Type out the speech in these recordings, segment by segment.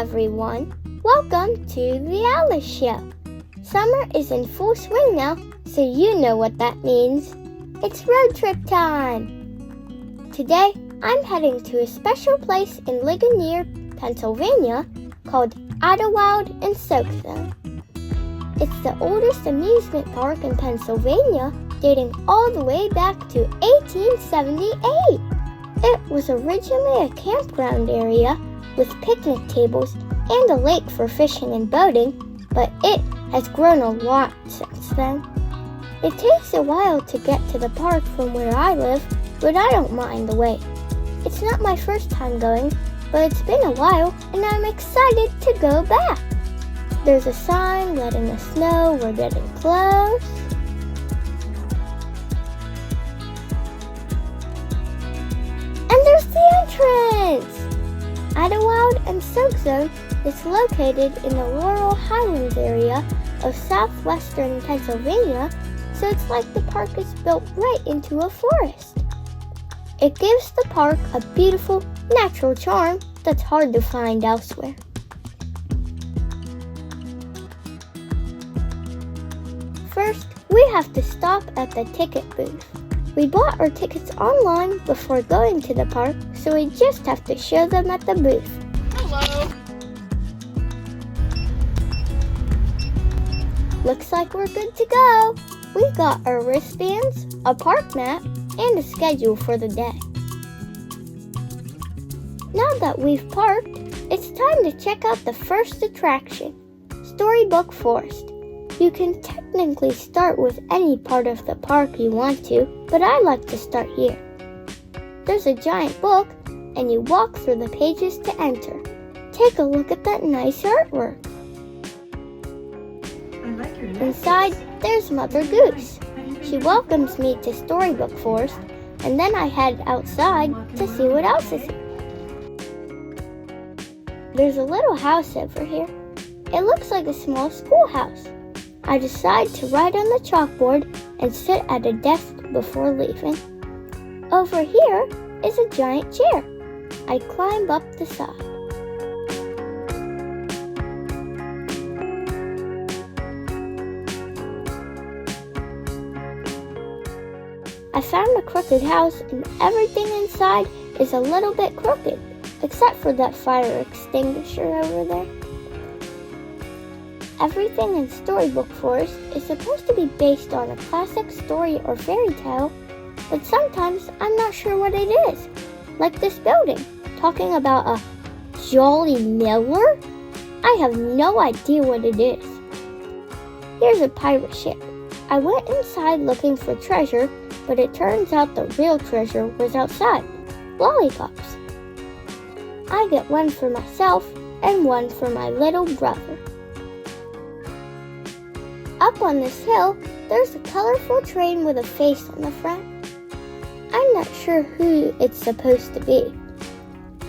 everyone. Welcome to the Alice Show. Summer is in full swing now, so you know what that means. It's road trip time. Today, I'm heading to a special place in Ligonier, Pennsylvania called Idlewild SoakZone. It's the oldest amusement park in Pennsylvania, dating all the way back to 1878. It was originally a campground area with picnic tables and a lake for fishing and boating, but it has grown a lot since then. It takes a while to get to the park from where I live, but I don't mind the wait. It's not my first time going, but it's been a while and I'm excited to go back. There's a sign letting us know we're getting close. And there's the entrance! Idlewild SoakZone is located in the Laurel Highlands area of southwestern Pennsylvania, so it's like the park is built right into a forest. It gives the park a beautiful, natural charm that's hard to find elsewhere. First, we have to stop at the ticket booth. We bought our tickets online before going to the park, so we just have to show them at the booth. Hello. Looks like we're good to go. We got our wristbands, a park map, and a schedule for the day. Now that we've parked, it's time to check out the first attraction, Storybook Forest. You can technically start with any part of the park you want to, but I like to start here. There's a giant book, and you walk through the pages to enter. Take a look at that nice artwork. Inside, there's Mother Goose. She welcomes me to Storybook Forest, and then I head outside to see what else is here. There's a little house over here. It looks like a small schoolhouse. I decide to write on the chalkboard and sit at a desk before leaving. Over here is a giant chair. I climb up the side. I found a crooked house and everything inside is a little bit crooked, except for that fire extinguisher over there. Everything in Storybook Forest is supposed to be based on a classic story or fairy tale, but sometimes I'm not sure what it is. Like this building, talking about a Jolly Miller? I have no idea what it is. Here's a pirate ship. I went inside looking for treasure, but it turns out the real treasure was outside. Lollipops. I get one for myself and one for my little brother. Up on this hill, there's a colorful train with a face on the front. I'm not sure who it's supposed to be.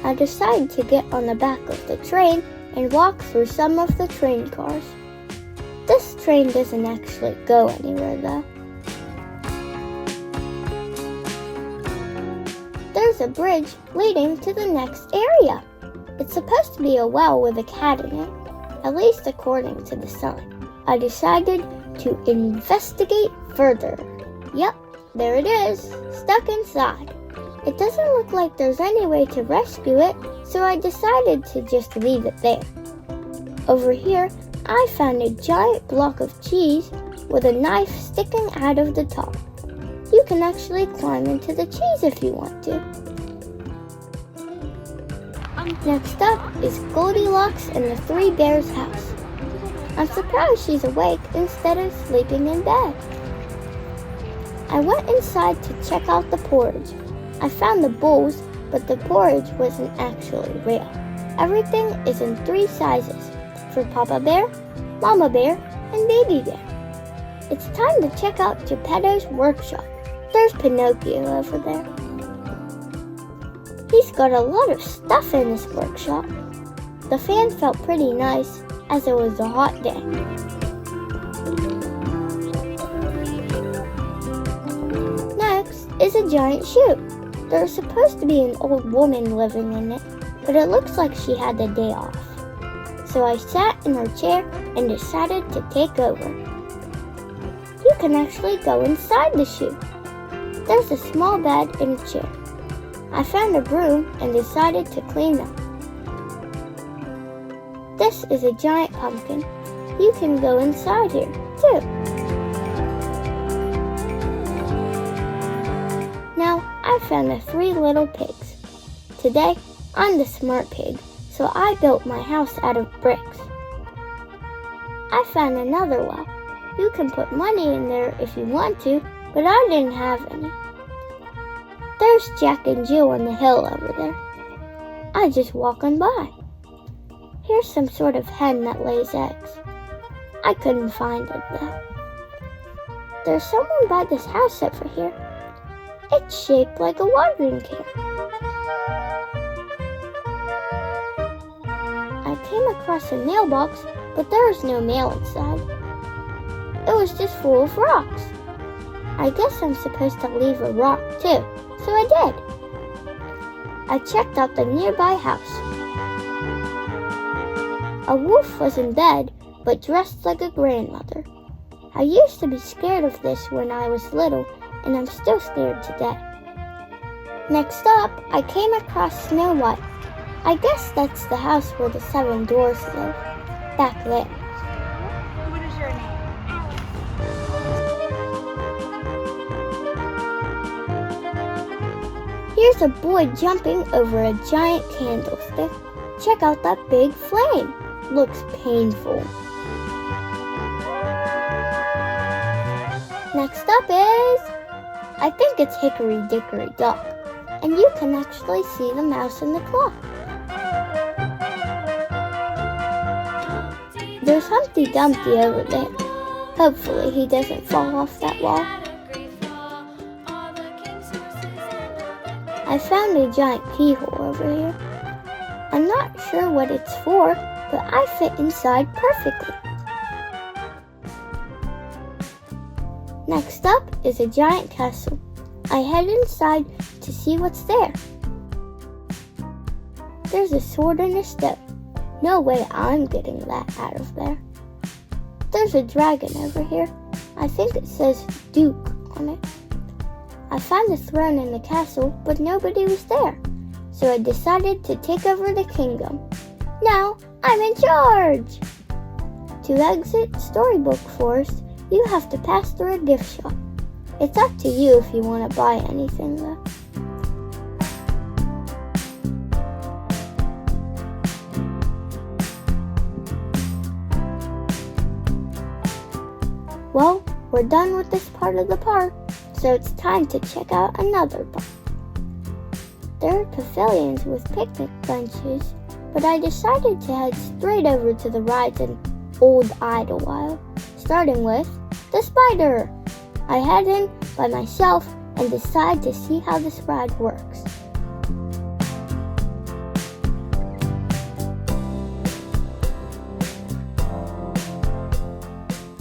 I decide to get on the back of the train and walk through some of the train cars. This train doesn't actually go anywhere though. There's a bridge leading to the next area. It's supposed to be a well with a cat in it, at least according to the sign. I decided to investigate further. Yep, there it is, stuck inside. It doesn't look like there's any way to rescue it, so I decided to just leave it there. Over here, I found a giant block of cheese with a knife sticking out of the top. You can actually climb into the cheese if you want to. Next up is Goldilocks and the Three Bears house. I'm surprised she's awake instead of sleeping in bed. I went inside to check out the porridge. I found the bowls, but the porridge wasn't actually real. Everything is in 3 sizes, for Papa Bear, Mama Bear, and Baby Bear. It's time to check out Geppetto's workshop. There's Pinocchio over there. He's got a lot of stuff in his workshop. The fan felt pretty nice, as it was a hot day. Next is a giant chute. There's supposed to be an old woman living in it, but it looks like she had the day off. so I sat in her chair and decided to take over. You can actually go inside the chute. There's a small bed and a chair. I found a broom and decided to clean up. This is a giant pumpkin. You can go inside here, too. Now, I found the 3 little pigs. Today, I'm the smart pig, so I built my house out of bricks. I found another well. You can put money in there if you want to, but I didn't have any. There's Jack and Jill on the hill over there. I just walking by. Here's some sort of hen that lays eggs. I couldn't find it though. There's someone by this house over here. It's shaped like a watering can. I came across a mailbox, but there was no mail inside. It was just full of rocks. I guess I'm supposed to leave a rock too, so I did. I checked out the nearby house. A wolf was in bed, but dressed like a grandmother. I used to be scared of this when I was little, and I'm still scared today. Next up, I came across Snow White. I guess that's the house where the 7 dwarfs live, back then. What is your name? Here's a boy jumping over a giant candlestick. Check out that big flame. Looks painful. Next up is, I think it's Hickory Dickory Dock, and you can actually see the mouse in the clock. There's Humpty Dumpty over there. Hopefully he doesn't fall off that wall. I found a giant keyhole over here. I'm not sure what it's for, but I fit inside perfectly. Next up is a giant castle. I head inside to see what's there. There's a sword and a stone. No way I'm getting that out of there. There's a dragon over here. I think it says Duke on it. I found the throne in the castle, but nobody was there. So I decided to take over the kingdom. Now I'm in charge! To exit Storybook Forest, you have to pass through a gift shop. It's up to you if you want to buy anything though. Well, we're done with this part of the park, so it's time to check out another park. There are pavilions with picnic benches, but I decided to head straight over to the rides in Olde Idlewild, starting with the spider. I head in by myself and decide to see how this ride works.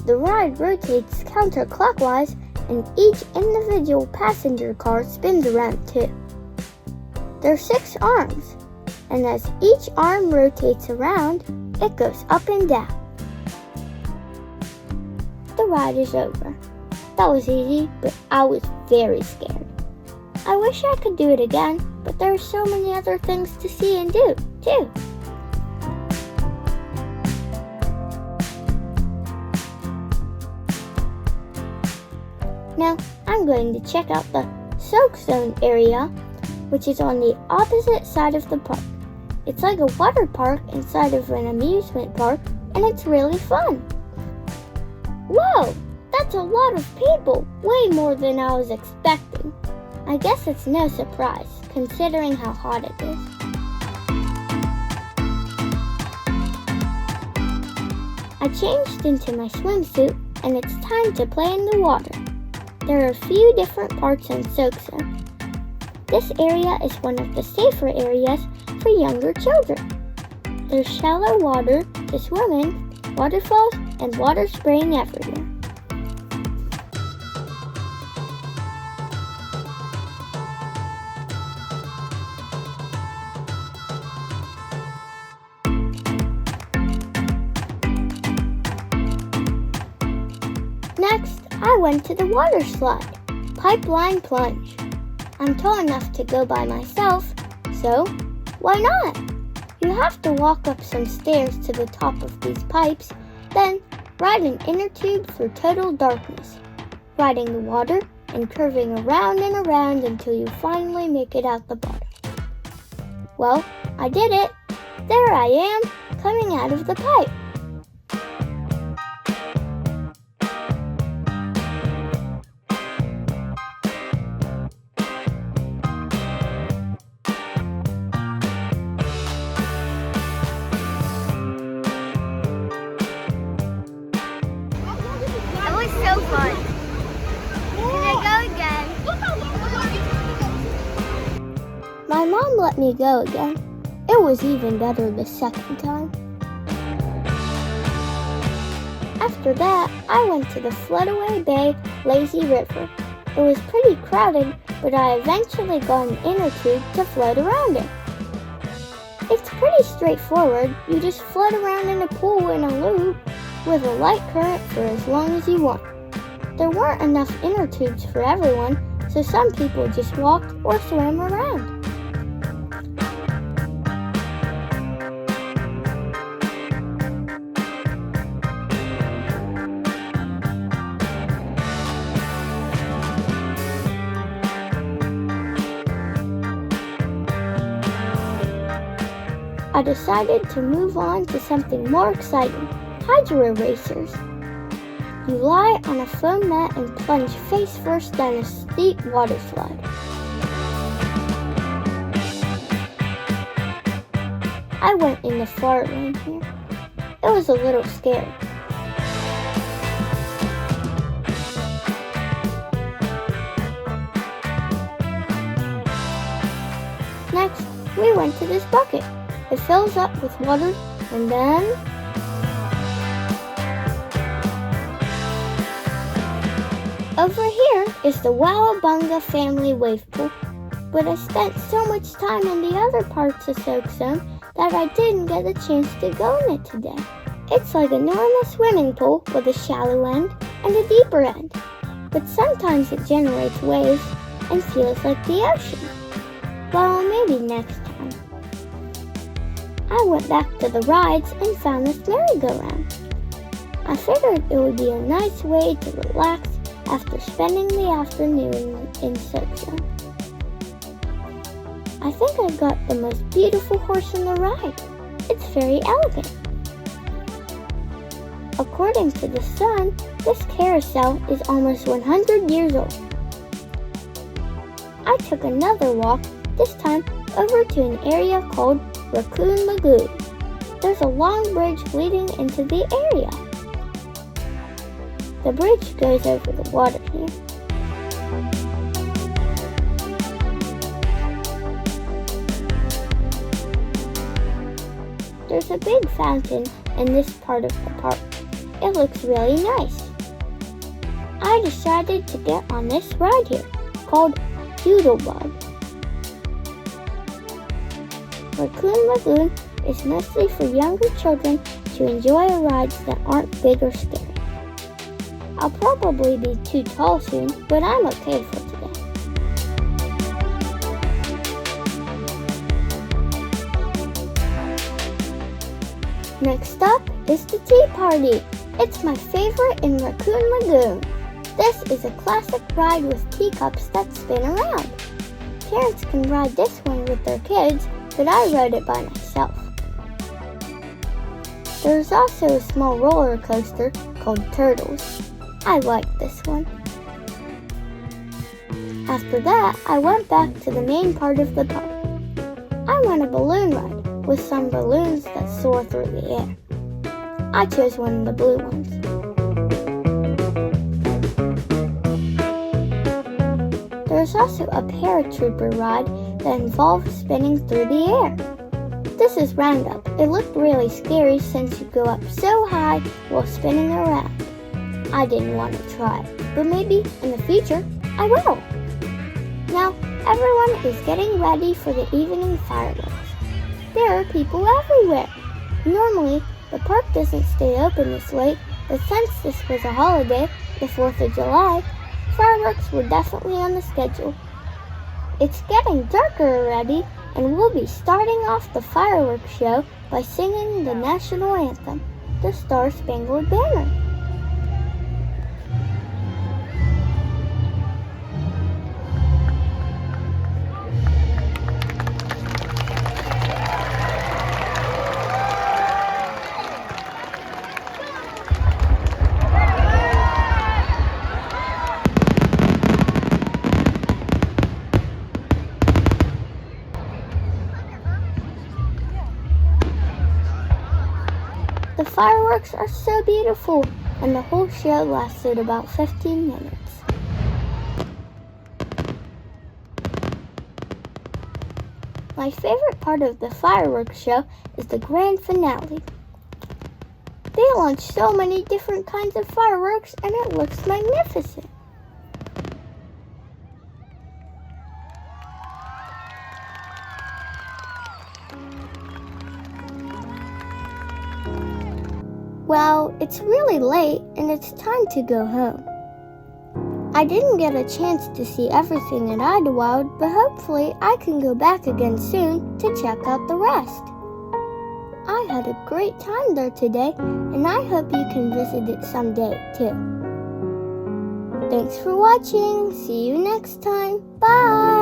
The ride rotates counterclockwise and each individual passenger car spins around too. There are 6 arms, and as each arm rotates around, it goes up and down. The ride is over. That was easy, but I was very scared. I wish I could do it again, but there are so many other things to see and do, too. Now, I'm going to check out the SoakZone area, which is on the opposite side of the park. It's like a water park inside of an amusement park, and it's really fun. Whoa, that's a lot of people, way more than I was expecting. I guess it's no surprise, considering how hot it is. I changed into my swimsuit, and it's time to play in the water. There are a few different parts in SoakZone. This area is one of the safer areas for younger children. There's shallow water to swim in, waterfalls, and water spraying everywhere. went to the water slide, Pipeline Plunge. I'm tall enough to go by myself, so why not? You have to walk up some stairs to the top of these pipes, then ride an inner tube through total darkness, riding the water and curving around and around until you finally make it out the bottom. Well, I did it. There I am, coming out of the pipe. It was so fun. Can I go again? My mom let me go again. It was even better the second time. After that, I went to the Floataway Bay Lazy River. It was pretty crowded, but I eventually got an inner tube to float around it. It's pretty straightforward. You just float around in a pool in a loop with a light current for as long as you want. There weren't enough inner tubes for everyone, so some people just walked or swam around. I decided to move on to something more exciting, hydro racers. You lie on a foam mat and plunge face first down a steep water slide. I went in the far lane here. It was a little scary. Next, we went to this bucket. It fills up with water, and then over here is the Wowabunga family wave pool, but I spent so much time in the other parts of SoakZone that I didn't get a chance to go in it today. It's like a normal swimming pool with a shallow end and a deeper end, but sometimes it generates waves and feels like the ocean. Well, maybe next time. I went back to the rides and found this merry-go-round. I figured it would be a nice way to relax after spending the afternoon in SoakZone. I think I got the most beautiful horse in the ride. It's very elegant. According to the Sun, this carousel is almost 100 years old. I took another walk, this time over to an area called Raccoon Lagoon. There's a long bridge leading into the area. The bridge goes over the water here. There's a big fountain in this part of the park. It looks really nice. I decided to get on this ride here, called Idlewild. Raccoon Lagoon is mostly for younger children to enjoy rides that aren't big or scary. I'll probably be too tall soon, but I'm okay for today. Next up is the tea party. It's my favorite in Raccoon Lagoon. This is a classic ride with teacups that spin around. Parents can ride this one with their kids, but I rode it by myself. There's also a small roller coaster called Turtles. I like this one. After that, I went back to the main part of the park. I went a balloon ride with some balloons that soar through the air. I chose one of the blue ones. There's also a paratrooper ride that involves spinning through the air. This is Roundup. It looked really scary since you go up so high while spinning around. I didn't want to try it, but maybe in the future I will. Now everyone is getting ready for the evening fireworks. There are people everywhere. Normally the park doesn't stay open this late, But since this was a holiday, the 4th of July, fireworks were definitely on the schedule. It's getting darker already, and we'll be starting off the fireworks show by singing the national anthem, the Star-Spangled Banner. The fireworks are so beautiful, and the whole show lasted about 15 minutes. My favorite part of the fireworks show is the grand finale. They launch so many different kinds of fireworks, and it looks magnificent. Well, it's really late and it's time to go home. I didn't get a chance to see everything at Idlewild, but hopefully I can go back again soon to check out the rest. I had a great time there today, and I hope you can visit it someday too. Thanks for watching. See you next time. Bye!